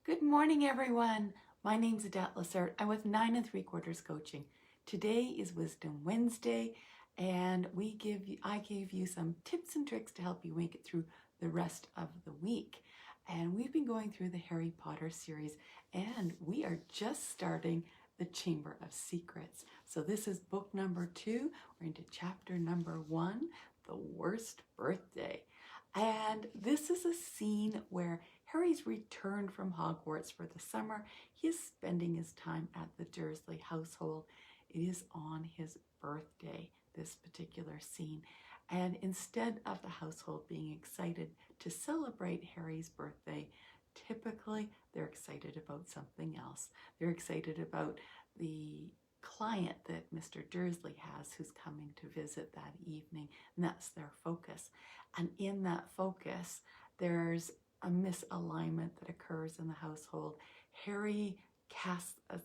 Good morning, everyone. My name's Adat Lessert. I'm with 9 3/4 Coaching. Today is Wisdom Wednesday, and I gave you some tips and tricks to help you make it through the rest of the week. And we've been going through the Harry Potter series, and we are just starting the Chamber of Secrets. So this is book number 2. We're into chapter number 1, The Worst Birthday. And this is a scene where Harry's returned from Hogwarts for the summer. He is spending his time at the Dursley household. It is on his birthday, this particular scene. And instead of the household being excited to celebrate Harry's birthday, typically they're excited about something else. They're excited about the client that Mr. Dursley has who's coming to visit that evening, and that's their focus. And in that focus, there's a misalignment that occurs in the household. Harry casts a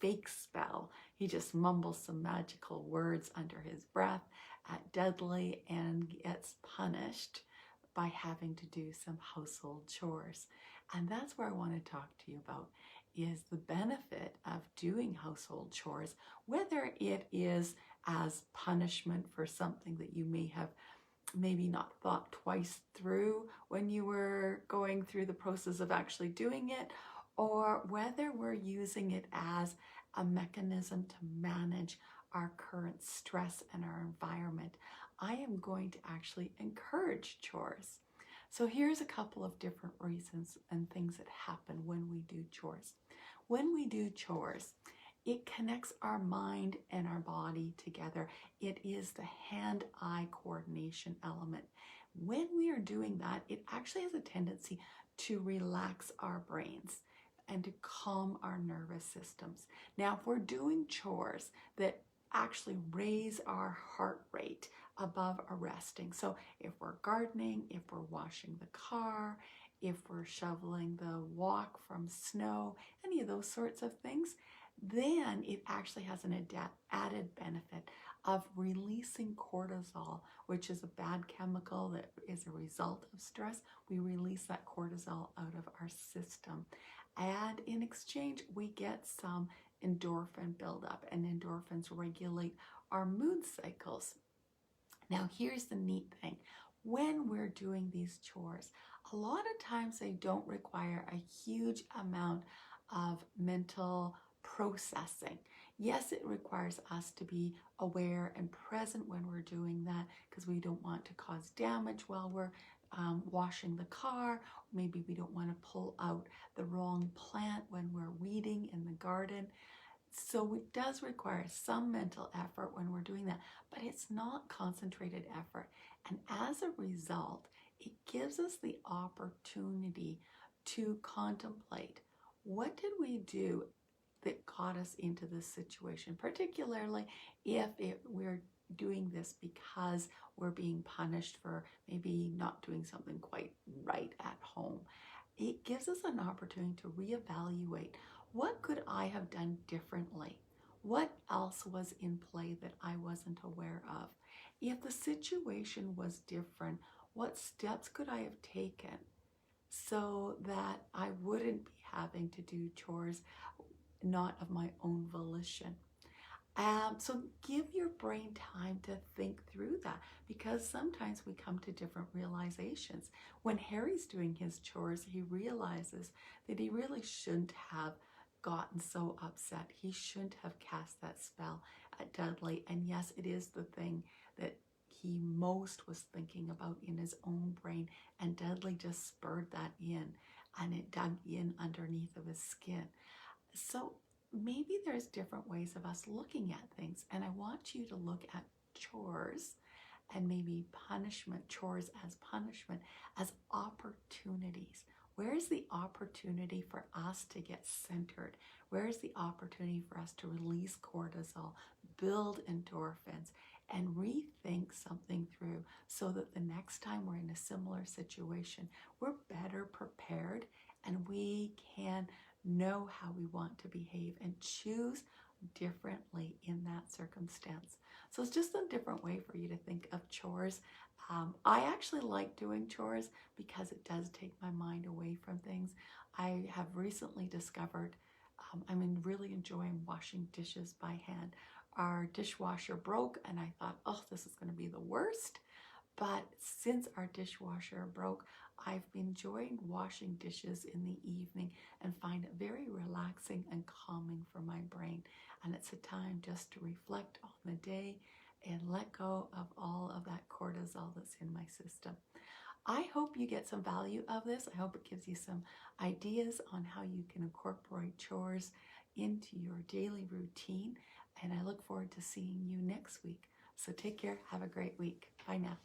fake spell. He just mumbles some magical words under his breath at Dudley and gets punished by having to do some household chores. And that's where I want to talk to you about is the benefit of doing household chores, whether it is as punishment for something that you may have maybe not thought twice through when you were going through the process of actually doing it, or whether we're using it as a mechanism to manage our current stress and our environment. I am going to actually encourage chores. So here's a couple of different reasons and things that happen when we do chores. When we do chores, it connects our mind and our body together. It is the hand-eye coordination element. When we are doing that, it actually has a tendency to relax our brains and to calm our nervous systems. Now, if we're doing chores that actually raise our heart rate above a resting, so if we're gardening, if we're washing the car, if we're shoveling the walk from snow, any of those sorts of things, then it actually has an added benefit of releasing cortisol, which is a bad chemical that is a result of stress. We release that cortisol out of our system. And in exchange, we get some endorphin buildup, and endorphins regulate our mood cycles. Now, here's the neat thing. When we're doing these chores, a lot of times they don't require a huge amount of mental processing. Yes, it requires us to be aware and present when we're doing that because we don't want to cause damage while we're washing the car. Maybe we don't want to pull out the wrong plant when we're weeding in the garden. So it does require some mental effort when we're doing that, but it's not concentrated effort. And as a result, it gives us the opportunity to contemplate, what did we do that got us into this situation, particularly if we're doing this because we're being punished for maybe not doing something quite right at home. It gives us an opportunity to reevaluate, what could I have done differently? What else was in play that I wasn't aware of? If the situation was different, what steps could I have taken so that I wouldn't be having to do chores not of my own volition? So give your brain time to think through that, because sometimes we come to different realizations. When Harry's doing his chores, he realizes that he really shouldn't have gotten so upset. He shouldn't have cast that spell at Dudley. And yes, it is the thing that he most was thinking about in his own brain. And Dudley just spurred that in, and it dug in underneath of his skin. So maybe there's different ways of us looking at things. And I want you to look at chores and maybe chores as punishment, as opportunities. Where's the opportunity for us to get centered? Where's the opportunity for us to release cortisol, build endorphins, and rethink something through so that the next time we're in a similar situation, we're better prepared and we can know how we want to behave and choose differently in that circumstance. So it's just a different way for you to think of chores. I actually like doing chores because it does take my mind away from things. I have recently discovered I'm really enjoying washing dishes by hand. Our dishwasher broke and I thought, oh, this is going to be the worst. But since our dishwasher broke, I've been enjoying washing dishes in the evening and find it very relaxing and calming for my brain. And it's a time just to reflect on the day and let go of all of that cortisol that's in my system. I hope you get some value of this. I hope it gives you some ideas on how you can incorporate chores into your daily routine. And I look forward to seeing you next week. So take care. Have a great week. Bye now.